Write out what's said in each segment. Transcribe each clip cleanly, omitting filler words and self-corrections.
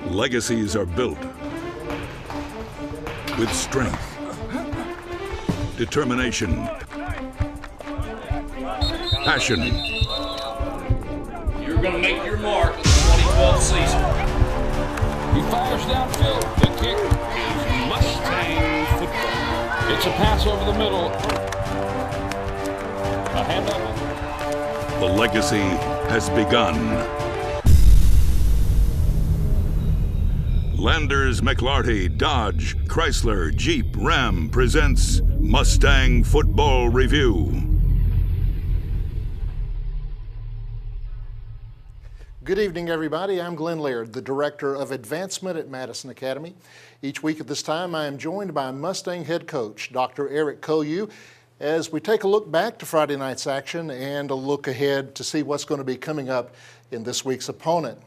Legacies are built with strength, determination, passion. You're going to make your mark in the 2012 season. He fires downfield. The kick is Mustang football. It's a pass over the middle. A handoff. The legacy has begun. Landers McLarty Dodge Chrysler Jeep Ram presents Mustang Football Review. Good evening, everybody. I'm Glenn Laird, the Director of Advancement at Madison Academy. Each week at this time, I am joined by Mustang head coach, Dr. Eric Koyu, as we take a look back to Friday night's action and a look ahead to see what's going to be coming up in this week's opponent.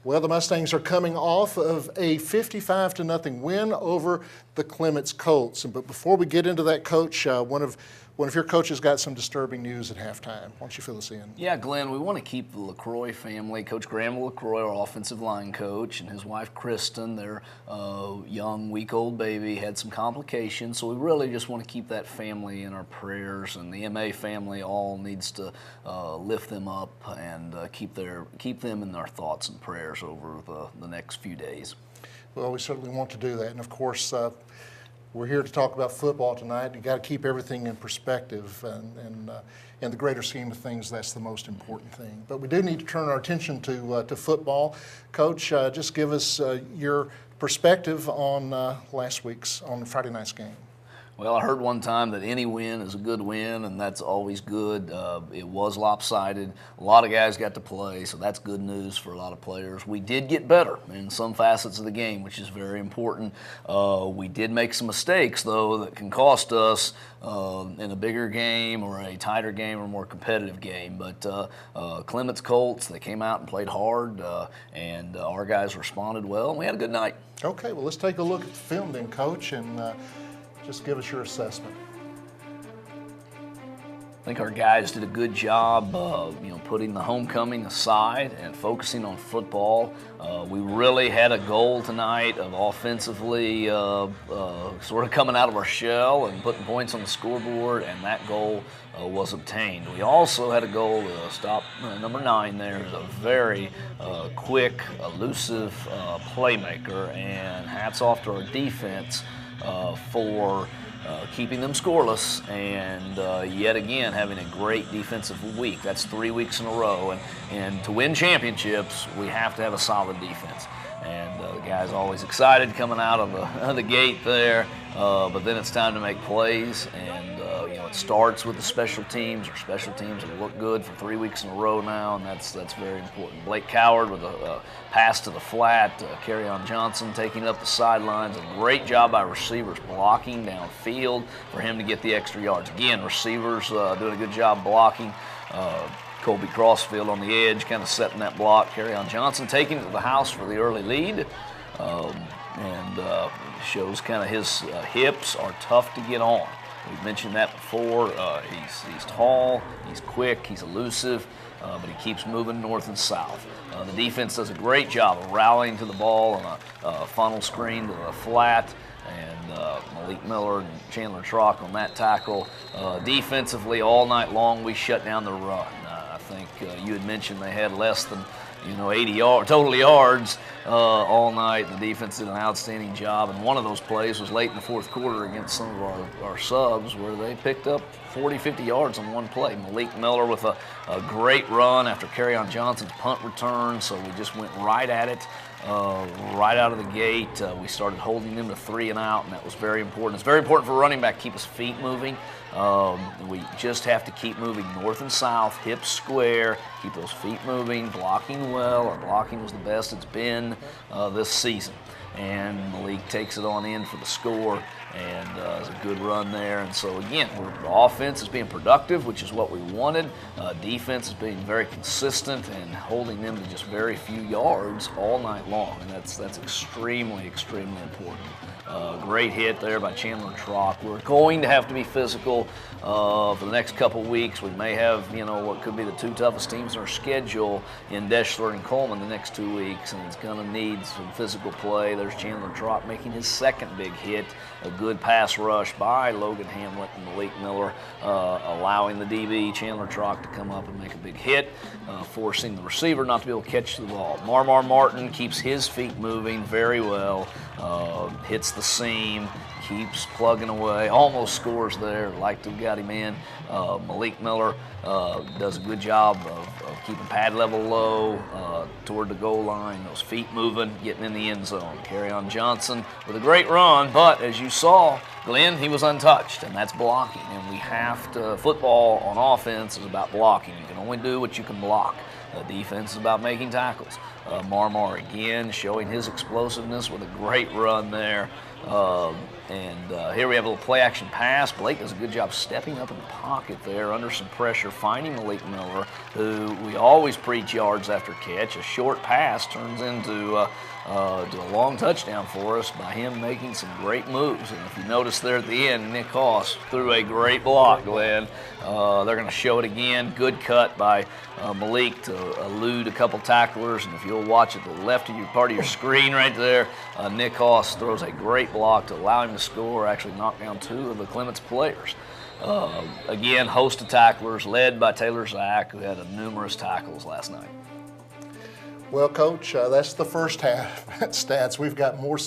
Well, the Mustangs are coming off of a 55-0 win over the Clements Colts. But before we get into that, Coach, one of your coaches got some disturbing news at halftime. Why don't you fill us in? Yeah, Glenn, we want to keep the LaCroix family. Coach Graham LaCroix, our offensive line coach, and his wife Kristen, their young, week-old baby, had some complications. So we really just want to keep that family in our prayers, and the MA family all needs to lift them up and keep them in our thoughts and prayers over the next few days. Well, we certainly want to do that, and of course, we're here to talk about football tonight. You got to keep everything in perspective, and in the greater scheme of things, that's the most important thing. But we do need to turn our attention to football. Coach, just give us your perspective on on Friday night's game. Well, I heard one time that any win is a good win, and that's always good. It was lopsided. A lot of guys got to play, so that's good news for a lot of players. We did get better in some facets of the game, which is very important. We did make some mistakes, though, that can cost us in a bigger game or a tighter game or more competitive game. But Clements Colts, they came out and played hard, and our guys responded well, and we had a good night. Okay, well, let's take a look at the film then, Coach, and just give us your assessment. I think our guys did a good job, putting the homecoming aside and focusing on football. We really had a goal tonight of offensively sort of coming out of our shell and putting points on the scoreboard, and that goal was obtained. We also had a goal to stop number 9 there. Is a very quick, elusive playmaker, and hats off to our defense for keeping them scoreless and yet again having a great defensive week. That's 3 weeks in a row, and to win championships we have to have a solid defense. And the guys always excited coming out of the gate there, but then it's time to make plays, and it starts with the special teams. Our special teams have looked good for 3 weeks in a row now, and that's very important. Blake Coward with a pass to the flat, Kerryon Johnson taking up the sidelines. A great job by receivers blocking downfield for him to get the extra yards. Again, receivers doing a good job blocking. Colby Crossfield on the edge, kind of setting that block. Kerryon Johnson taking it to the house for the early lead, and shows kind of his hips are tough to get on. We've mentioned that before. He's tall, he's quick, he's elusive, but he keeps moving north and south. The defense does a great job of rallying to the ball on a funnel screen to the flat, and Malik Miller and Chandler Trock on that tackle. Defensively, all night long, we shut down the run. I think you had mentioned they had less than 80 total yards all night. The defense did an outstanding job, and one of those plays was late in the fourth quarter against some of our subs where they picked up 40, 50 yards on one play. Malik Miller with a great run after Kerryon Johnson's punt return, so we just went right at it. Right out of the gate, we started holding them to 3 and out, and that was very important. It's very important for a running back to keep his feet moving. We just have to keep moving north and south, hips square, keep those feet moving, blocking well. Our blocking was the best it's been this season. And Malik takes it on in for the score, and it's a good run there. And so again, the offense is being productive, which is what we wanted. Defense is being very consistent and holding them to just very few yards all night long, and that's extremely, extremely important. Great hit there by Chandler Trock. We're going to have to be physical for the next couple weeks. We may have, what could be the 2 toughest teams on our schedule in Deschler and Coleman the next 2 weeks, and it's going to need some physical play. There's Chandler Trock making his second big hit, a good pass rush by Logan Hamlet and Malik Miller, allowing the DB, Chandler Trock, to come up and make a big hit, forcing the receiver not to be able to catch the ball. Marmar Martin keeps his feet moving very well, hits the seam, keeps plugging away, almost scores there, like to have got him in. Malik Miller does a good job of keeping pad level low toward the goal line, those feet moving, getting in the end zone. Kerryon Johnson with a great run, but as you saw, Glenn, he was untouched, and that's blocking. And we have to, football on offense is about blocking. You can only do what you can block. Defense is about making tackles. Marmar again showing his explosiveness with a great run there. Here we have a little play action pass. Blake does a good job stepping up in the pocket there under some pressure, finding Malik Miller, who we always preach yards after catch. A short pass turns into a long touchdown for us by him making some great moves. And if you notice there at the end, Nick Haas threw a great block, Glenn. They're going to show it again. Good cut by Malik to elude a couple tacklers. And if you'll watch at the left of your part of your screen right there, Nick Haas throws a great block to allow him to score, actually knock down two of the Clements players. Again, host of tacklers led by Taylor Zach, who had numerous tackles last night. Well, Coach, that's the first half stats. We've got more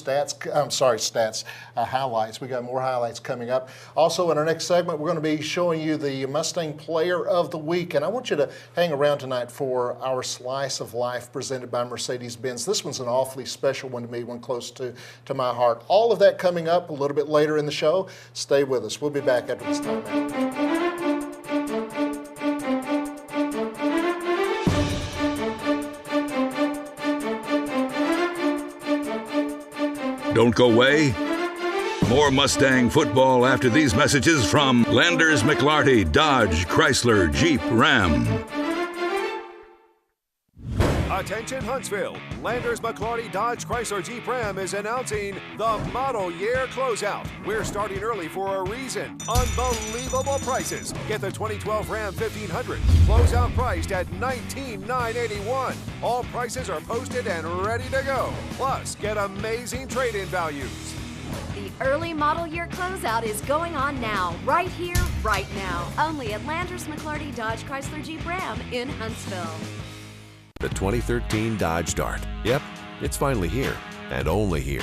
highlights. We've got more highlights coming up. Also, in our next segment, we're going to be showing you the Mustang Player of the Week. And I want you to hang around tonight for our Slice of Life presented by Mercedes-Benz. This one's an awfully special one to me, one close to my heart. All of that coming up a little bit later in the show. Stay with us. We'll be back after this time out. Don't go away. More Mustang football after these messages from Landers McLarty, Dodge, Chrysler, Jeep, Ram. Attention Huntsville, Landers McLarty Dodge Chrysler Jeep Ram is announcing the model year closeout. We're starting early for a reason. Unbelievable prices. Get the 2012 Ram 1500, closeout priced at $19,981. All prices are posted and ready to go. Plus, get amazing trade-in values. The early model year closeout is going on now, right here, right now. Only at Landers McLarty Dodge Chrysler Jeep Ram in Huntsville. The 2013 Dodge Dart. Yep, it's finally here, and only here,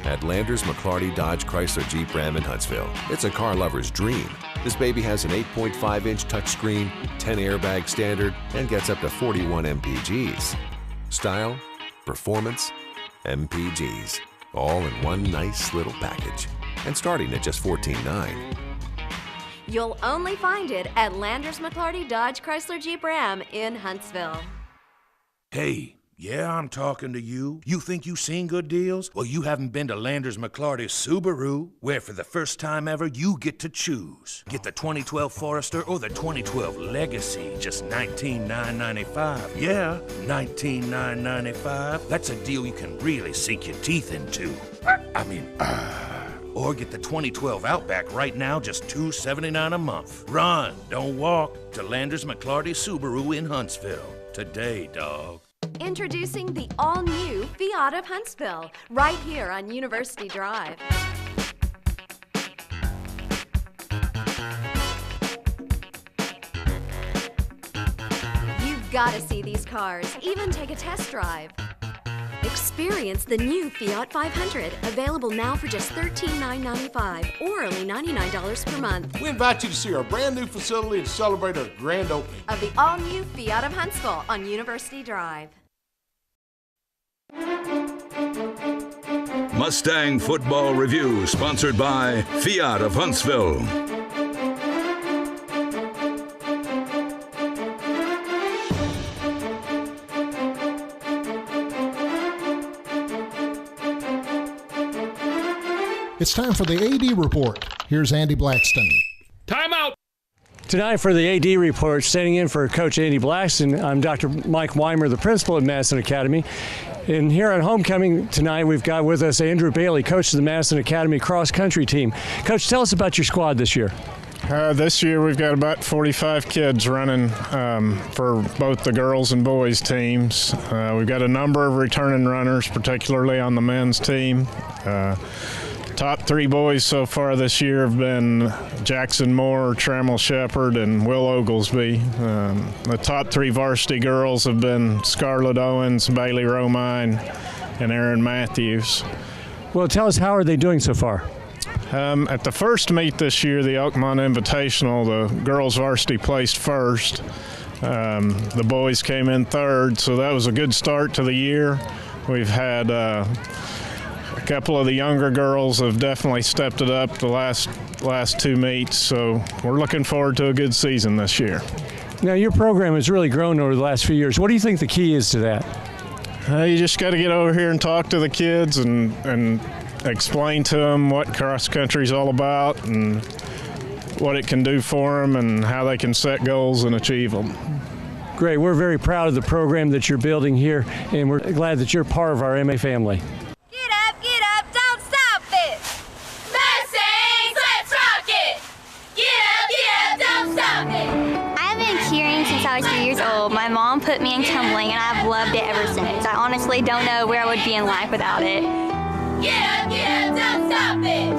at Landers McLarty Dodge Chrysler Jeep Ram in Huntsville. It's a car lover's dream. This baby has an 8.5-inch touchscreen, 10 airbag standard, and gets up to 41 MPGs. Style, performance, MPGs, all in one nice little package, and starting at just $14,900. You'll only find it at Landers McLarty Dodge Chrysler Jeep Ram in Huntsville. Hey, yeah, I'm talking to you. You think you've seen good deals? Well, you haven't been to Landers McLarty Subaru, where for the first time ever, you get to choose. Get the 2012 Forester or the 2012 Legacy, just $19,995. Yeah, $19,995. That's a deal you can really sink your teeth into. Or get the 2012 Outback right now, just $279 a month. Run, don't walk, to Landers McLarty Subaru in Huntsville. Today, dog. Introducing the all-new Fiat of Huntsville, right here on University Drive. You've got to see these cars, even take a test drive. Experience the new Fiat 500, available now for just $13,995 or only $99 per month. We invite you to see our brand new facility and celebrate our grand opening of the all-new Fiat of Huntsville on University Drive. Mustang Football Review, sponsored by Fiat of Huntsville. It's time for the AD Report. Here's Andy Blackston. Timeout. Tonight for the AD Report, standing in for Coach Andy Blackston, I'm Dr. Mike Weimer, the principal at Madison Academy. And here at homecoming tonight, we've got with us Andrew Bailey, coach of the Madison Academy cross-country team. Coach, tell us about your squad this year. This year we've got about 45 kids running for both the girls and boys teams. We've got a number of returning runners, particularly on the men's team. Top 3 boys so far this year have been Jackson Moore, Trammell Shepard, and Will Oglesby. The top 3 varsity girls have been Scarlett Owens, Bailey Romine, and Erin Matthews. Well, tell us, how are they doing so far? At the first meet this year, the Oakmont Invitational, the girls varsity placed first. The boys came in third, so that was a good start to the year. We've had a couple of the younger girls have definitely stepped it up the last 2 meets, so we're looking forward to a good season this year. Now, your program has really grown over the last few years. What do you think the key is to that? You just got to get over here and talk to the kids and explain to them what cross country is all about and what it can do for them and how they can set goals and achieve them. Great. We're very proud of the program that you're building here, and we're glad that you're part of our MA family. Get up, don't stop it! Mustangs, let's rock it! Get up, don't stop it! I've been cheering since I was 3 years old. My mom put me in tumbling, and I've loved it ever since. I honestly don't know where I would be in life without it. Get up, don't stop it!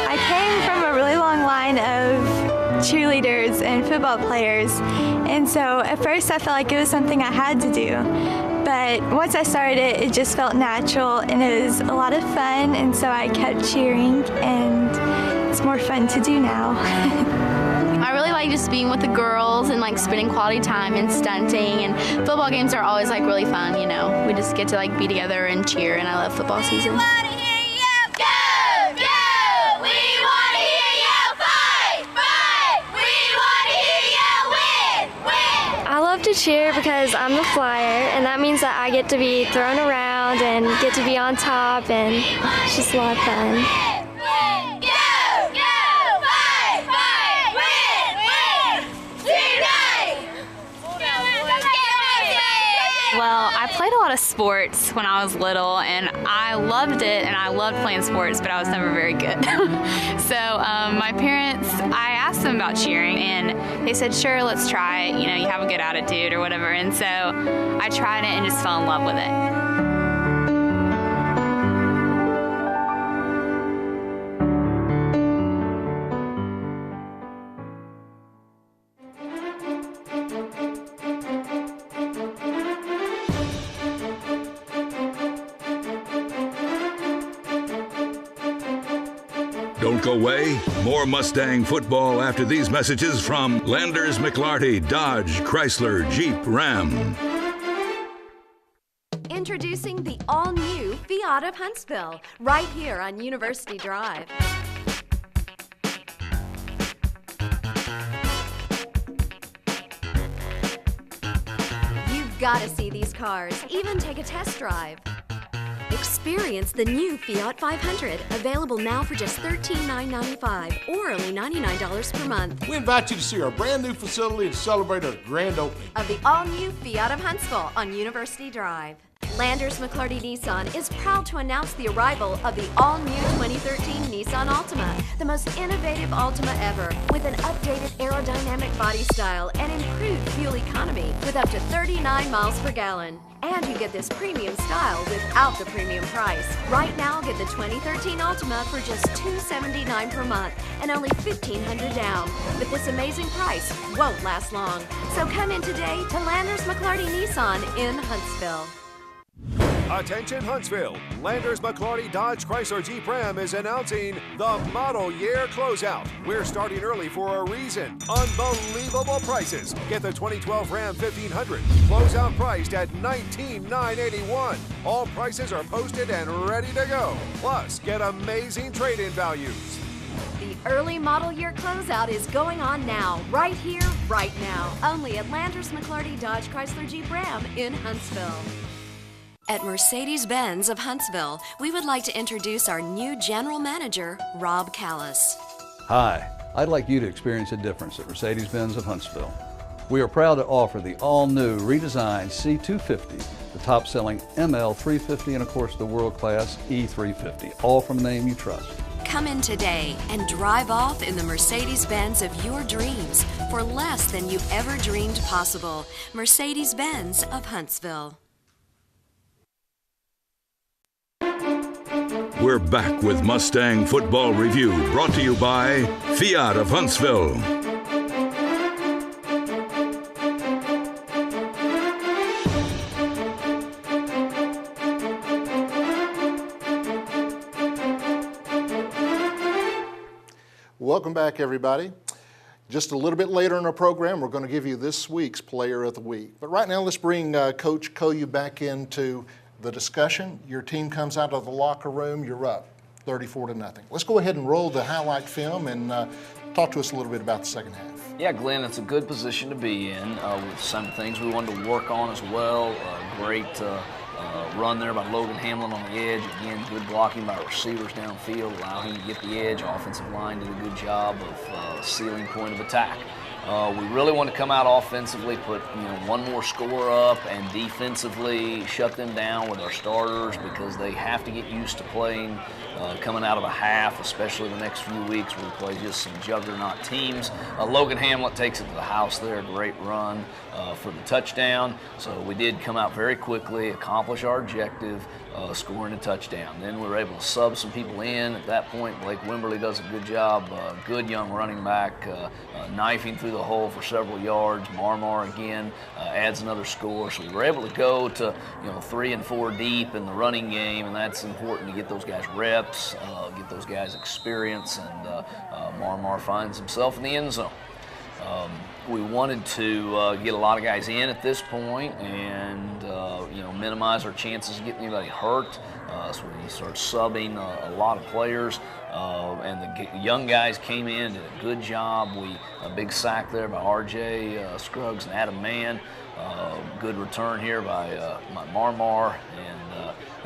I came from a really long line of cheerleaders and football players, and so at first I felt like it was something I had to do. But once I started it just felt natural, and it was a lot of fun, and so I kept cheering, and it's more fun to do now. I really like just being with the girls and like spending quality time and stunting, and football games are always like really fun, you know. We just get to like be together and cheer, and I love football season. I love to cheer because I'm the flyer, and that means that I get to be thrown around and get to be on top, and it's just a lot of fun. Well, I played a lot of sports when I was little, and I loved it, and I loved playing sports, but I was never very good. So my parents, I asked them about cheering, and they said, sure, let's try it. You know, you have a good attitude or whatever. And so I tried it and just fell in love with it. Don't go away. More Mustang football after these messages from Landers McLarty, Dodge, Chrysler, Jeep, Ram. Introducing the all-new Fiat of Huntsville, right here on University Drive. You've got to see these cars, even take a test drive. Experience the new Fiat 500, available now for just $13,995 or only $99 per month. We invite you to see our brand new facility and celebrate our grand opening of the all-new Fiat of Huntsville on University Drive. Landers McLarty Nissan is proud to announce the arrival of the all-new 2013 Nissan Altima, the most innovative Altima ever, with an updated aerodynamic body style and improved fuel economy with up to 39 miles per gallon. And you get this premium style without the premium price. Right now, get the 2013 Altima for just $279 per month and only $1,500 down. But this amazing price won't last long. So come in today to Landers McLarty Nissan in Huntsville. Attention Huntsville, Landers McLarty Dodge Chrysler Jeep Ram is announcing the model year closeout. We're starting early for a reason. Unbelievable prices. Get the 2012 Ram 1500, closeout priced at $19,981. All prices are posted and ready to go. Plus, get amazing trade-in values. The early model year closeout is going on now, right here, right now. Only at Landers McLarty Dodge Chrysler Jeep Ram in Huntsville. At Mercedes-Benz of Huntsville, we would like to introduce our new General Manager, Rob Callis. Hi, I'd like you to experience a difference at Mercedes-Benz of Huntsville. We are proud to offer the all-new redesigned C250, the top-selling ML350, and of course the world-class E350, all from a name you trust. Come in today and drive off in the Mercedes-Benz of your dreams for less than you ever dreamed possible. Mercedes-Benz of Huntsville. We're back with Mustang Football Review, brought to you by Fiat of Huntsville. Welcome back, everybody. Just a little bit later in our program, we're going to give you this week's Player of the Week. But right now, let's bring Coach Koyu back into the discussion. Your team comes out of the locker room, you're up 34-0. Let's go ahead and roll the highlight film and talk to us a little bit about the second half. Yeah, Glenn, it's a good position to be in with some things we wanted to work on as well. Great run there by Logan Hamlin on the edge. Again, good blocking by receivers downfield, allow him to get the edge. Offensive line did a good job of sealing point of attack. We really want to come out offensively, put one more score up, and defensively shut them down with our starters because they have to get used to playing coming out of a half, especially the next few weeks where we play just some juggernaut teams. Logan Hamlet takes it to the house there, great run for the touchdown. So we did come out very quickly, accomplish our objective, scoring a touchdown. Then we were able to sub some people in. At that point, Blake Wimberly does a good job, good young running back, knifing through the hole for several yards. Marmar again adds another score. So we were able to go to 3 and 4 deep in the running game, and that's important to get those guys reps, get those guys experience, and Marmar finds himself in the end zone. We wanted to get a lot of guys in at this point and minimize our chances of getting anybody hurt. So we started subbing a lot of players, and the young guys came in, did a good job. A big sack there by R.J. Scruggs and Adam Mann. Good return here by Marmar,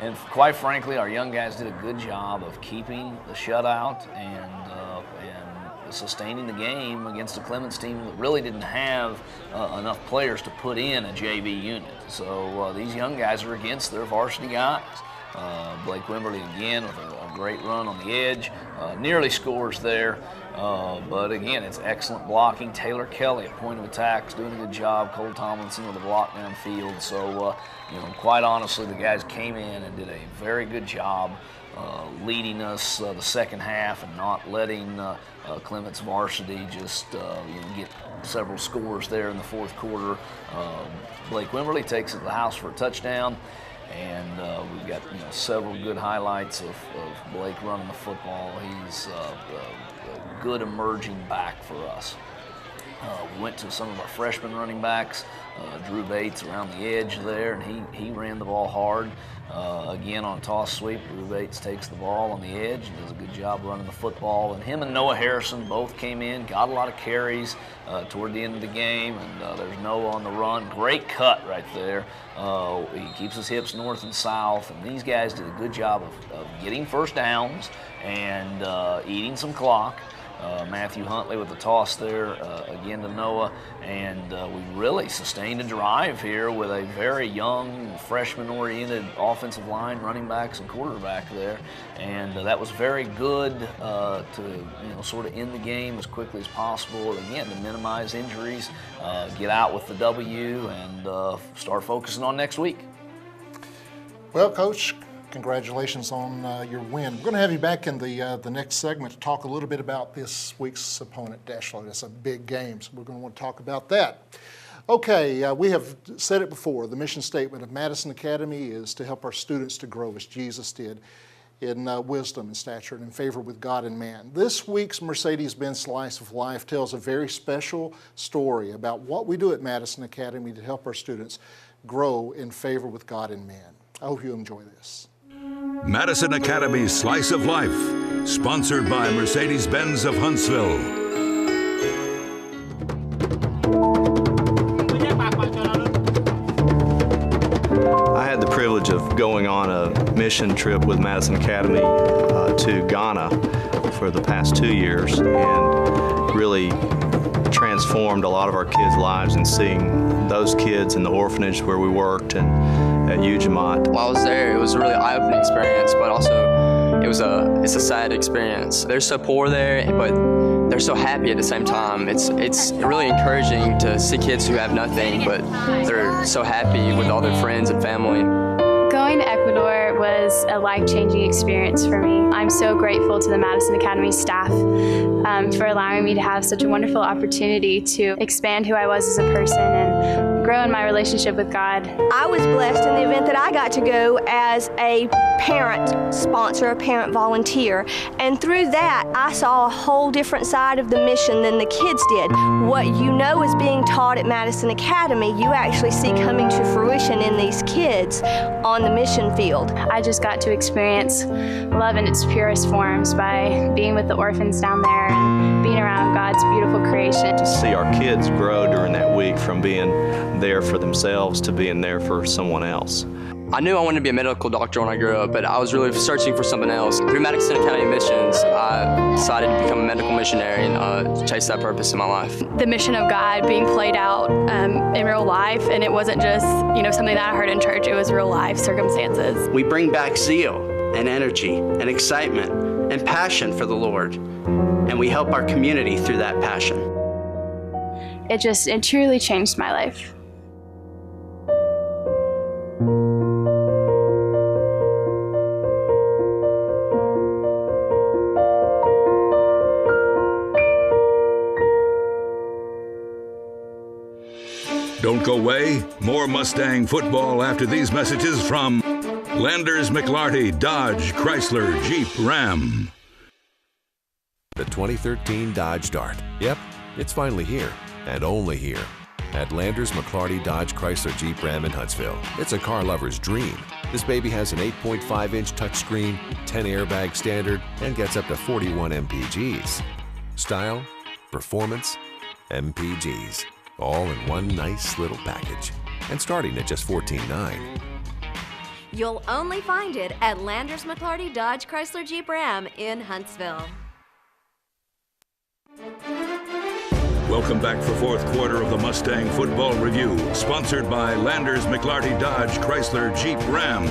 and quite frankly, our young guys did a good job of keeping the shutout and sustaining the game against a Clements team that really didn't have enough players to put in a JV unit. So these young guys are against their varsity guys. Blake Wimberly again with a great run on the edge, nearly scores there. But again, it's excellent blocking. Taylor Kelly at point of attack is doing a good job. Cole Tomlinson with a block downfield. So, quite honestly, the guys came in and did a very good job leading us the second half and not letting Clements varsity just get several scores there in the fourth quarter. Blake Wimberly takes it to the house for a touchdown. And we've got several good highlights of Blake running the football. He's a good emerging back for us. We went to some of our freshman running backs, Drew Bates around the edge there, and he ran the ball hard. Again, on a toss sweep, Drew Bates takes the ball on the edge and does a good job running the football. And him and Noah Harrison both came in, got a lot of carries toward the end of the game, and there's Noah on the run. Great cut right there. He keeps his hips north and south, and these guys did a good job of getting first downs and eating some clock. Matthew Huntley with the toss there again to Noah, and we really sustained a drive here with a very young freshman-oriented offensive line, running backs and quarterback there, and that was very good to sort of end the game as quickly as possible, again to minimize injuries, get out with the W, and start focusing on next week. Well, Coach, congratulations on your win. We're going to have you back in the next segment to talk a little bit about this week's opponent, Dashler. That's a big game, so we're going to want to talk about that. Okay, we have said it before. The mission statement of Madison Academy is to help our students to grow as Jesus did in wisdom and stature and in favor with God and man. This week's Mercedes-Benz Slice of Life tells a very special story about what we do at Madison Academy to help our students grow in favor with God and man. I hope you enjoy this. Madison Academy's Slice of Life, sponsored by Mercedes-Benz of Huntsville. I had the privilege of going on a mission trip with Madison Academy to Ghana for the past 2 years, and really transformed a lot of our kids' lives, and seeing those kids in the orphanage where we worked and at Ujamot. While I was there, it was a really eye-opening experience, but also it It's a sad experience. They're so poor there, but they're so happy at the same time. It's really encouraging to see kids who have nothing, but they're so happy with all their friends and family. Going to Ecuador was a life-changing experience for me. I'm so grateful to the Madison Academy staff for allowing me to have such a wonderful opportunity to expand who I was as a person and grow in my relationship with God. I was blessed in the event that I got to go as a parent sponsor, a parent volunteer, and through that I saw a whole different side of the mission than the kids did. What you know is being taught at Madison Academy, you actually see coming to fruition in these kids on the mission field. I just got to experience love in its purest forms by being with the orphans down there and being around God's beautiful creation. To see our kids grow during that week from being there for themselves to being there for someone else. I knew I wanted to be a medical doctor when I grew up, but I was really searching for something else. Through Madison Academy Missions, I decided to become a medical missionary and chase that purpose in my life. The mission of God being played out in real life, and it wasn't just something that I heard in church, it was real life circumstances. We bring back zeal and energy and excitement and passion for the Lord, and we help our community through that passion. It truly changed my life. Don't go away. More Mustang football after these messages from Landers McLarty Dodge Chrysler Jeep Ram. The 2013 Dodge Dart. Yep, it's finally here, and only here, at Landers McLarty Dodge Chrysler Jeep Ram in Huntsville. It's a car lover's dream. This baby has an 8.5-inch touchscreen, 10 airbag standard, and gets up to 41 MPGs. Style, performance, MPGs. All in one nice little package, and starting at just $14,900. You'll only find it at Landers McLarty Dodge Chrysler Jeep Ram in Huntsville. Welcome back for fourth quarter of the Mustang Football Review, sponsored by Landers McLarty Dodge Chrysler Jeep Ram.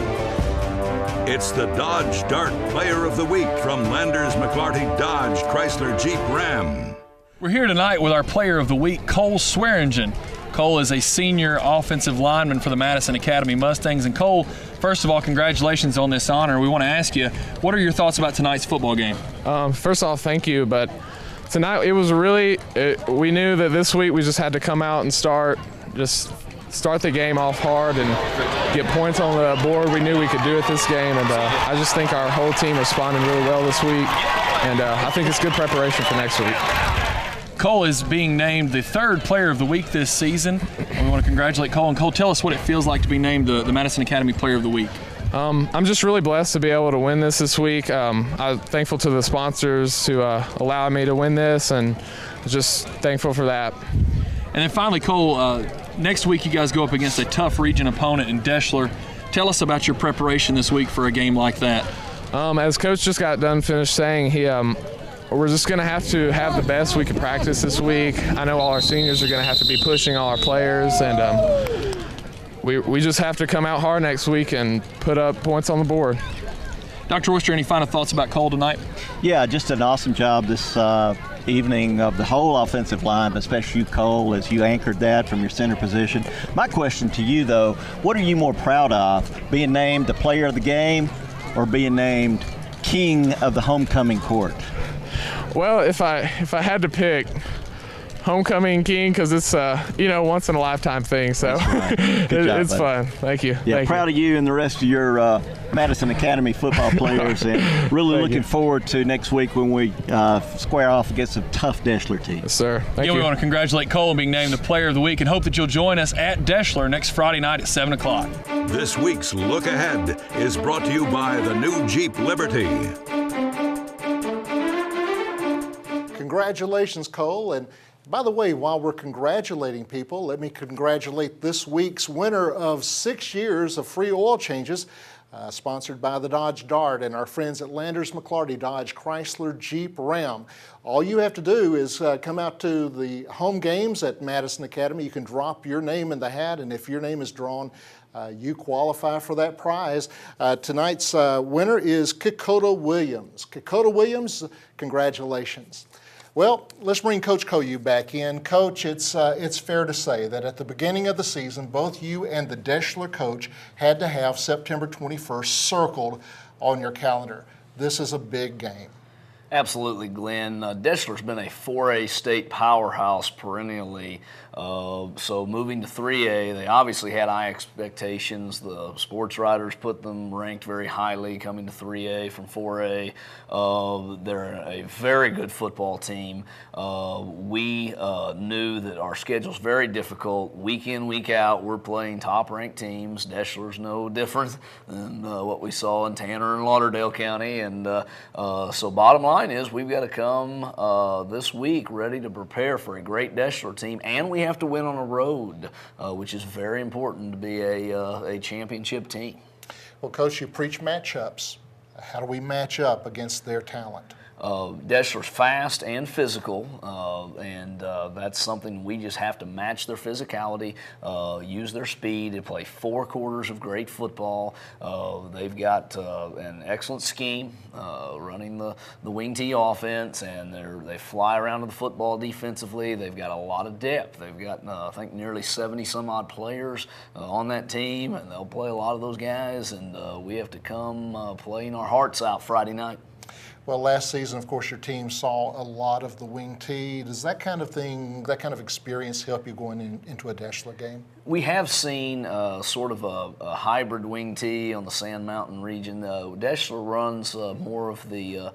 It's the Dodge Dart Player of the Week from Landers McLarty Dodge Chrysler Jeep Ram. We're here tonight with our Player of the Week, Cole Swearingen. Cole is a senior offensive lineman for the Madison Academy Mustangs. And Cole, first of all, congratulations on this honor. We want to ask you, what are your thoughts about tonight's football game? First off, thank you. But tonight it was we knew that this week we just had to come out and start the game off hard and get points on the board. We knew we could do it this game, and I just think our whole team responded really well this week, and I think it's good preparation for next week. Cole is being named the third Player of the Week this season. We want to congratulate Cole. And Cole, tell us what it feels like to be named the Madison Academy Player of the Week. I'm just really blessed to be able to win this week. I'm thankful to the sponsors who allowed me to win this, and just thankful for that. And then finally, Cole, next week you guys go up against a tough region opponent in Deschler. Tell us about your preparation this week for a game like that. As Coach just got done finished saying, we're just going to have the best we can practice this week. I know all our seniors are going to have to be pushing all our players, and we just have to come out hard next week and put up points on the board. Dr. Worcester, any final thoughts about Cole tonight? Yeah, just an awesome job this evening of the whole offensive line, especially you, Cole, as you anchored that from your center position. My question to you, though, what are you more proud of, being named the player of the game or being named king of the homecoming court? Well, if I had to pick, homecoming king, because it's once in a lifetime thing, so right. It's fun. Thank you. Yeah, Thank proud of you and the rest of your Madison Academy football players, and really looking forward to next week when we square off against a tough Deschler team. Yes, sir. Thank you. We want to congratulate Cole on being named the Player of the Week and hope that you'll join us at Deschler next Friday night at 7 o'clock. This week's Look Ahead is brought to you by the new Jeep Liberty. Congratulations, Cole. And by the way, while we're congratulating people, let me congratulate this week's winner of 6 years of free oil changes. sponsored by the Dodge Dart and our friends at Landers McClarty Dodge Chrysler Jeep Ram. All you have to do is come out to the home games at Madison Academy. You can drop your name in the hat, and if your name is drawn, you qualify for that prize. Tonight's winner is Kikota Williams. Kikota Williams, congratulations. Well, let's bring Coach Koyu back in. Coach, it's fair to say that at the beginning of the season, both you and the Deschler coach had to have September 21st circled on your calendar. This is a big game. Absolutely, Glenn. Deschler's been a 4A state powerhouse perennially. So moving to 3A, they obviously had high expectations. The sports writers put them ranked very highly coming to 3A from 4A. They're a very good football team. We knew that our schedule's very difficult. Week in, week out, we're playing top-ranked teams. Deschler's no different than what we saw in Tanner and Lauderdale County. And so bottom line is we've got to come this week ready to prepare for a great Deschler team, and we have to win on the road, which is very important to be a championship team. Well, Coach, you preach matchups. How do we match up against their talent? Deschler's fast and physical, and that's something we just have to match their physicality, use their speed to play 4 quarters of great football. They've got an excellent scheme running the wing T offense, and they fly around to the football defensively. They've got a lot of depth. They've got, I think, nearly 70-some-odd players on that team, and they'll play a lot of those guys, and we have to come playing our hearts out Friday night. Well, last season, of course, your team saw a lot of the wing T. Does that kind of thing, that kind of experience help you going into a Deschler game? We have seen sort of a hybrid wing T on the Sand Mountain region. Deschler runs more of the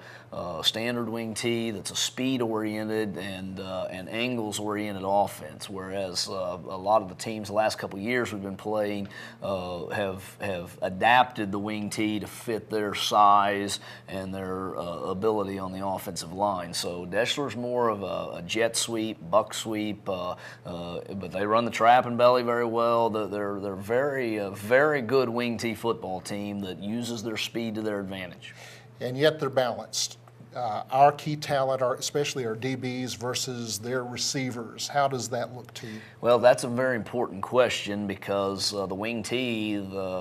standard wing T that's a speed-oriented and angles-oriented offense, whereas a lot of the teams the last couple of years we've been playing have adapted the wing T to fit their size and their ability on the offensive line. So Deschler's more of a jet sweep, buck sweep, but they run the trap and belly very well. They're very good wing T football team that uses their speed to their advantage. And yet they're balanced. Our key talent, especially our DBs versus their receivers. How does that look to you? Well, that's a very important question because the wing T,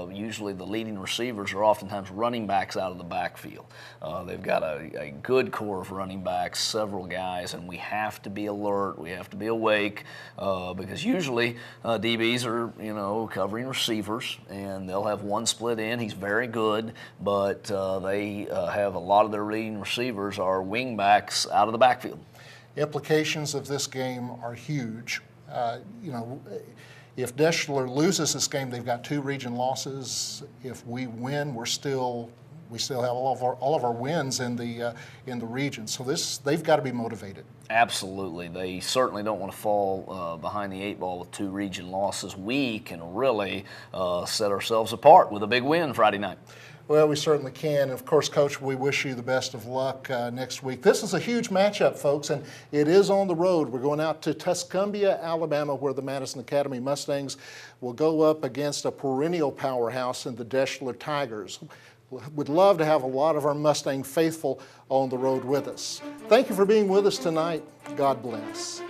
usually the leading receivers are oftentimes running backs out of the backfield. They've got a good core of running backs, several guys, and we have to be alert. We have to be awake because usually DBs are, covering receivers, and they'll have one split in. He's very good, but they have a lot of their leading receivers are wing backs out of the backfield. Implications of this game are huge. If Deschler loses this game, they've got 2 region losses. If we win, we still have all of our wins in the region. So they've got to be motivated. Absolutely. They certainly don't want to fall behind the 8 ball with 2 region losses. We can really set ourselves apart with a big win Friday night. Well, we certainly can. And of course, Coach, we wish you the best of luck next week. This is a huge matchup, folks, and it is on the road. We're going out to Tuscumbia, Alabama, where the Madison Academy Mustangs will go up against a perennial powerhouse in the Deschler Tigers. Would love to have a lot of our Mustang faithful on the road with us. Thank you for being with us tonight. God bless.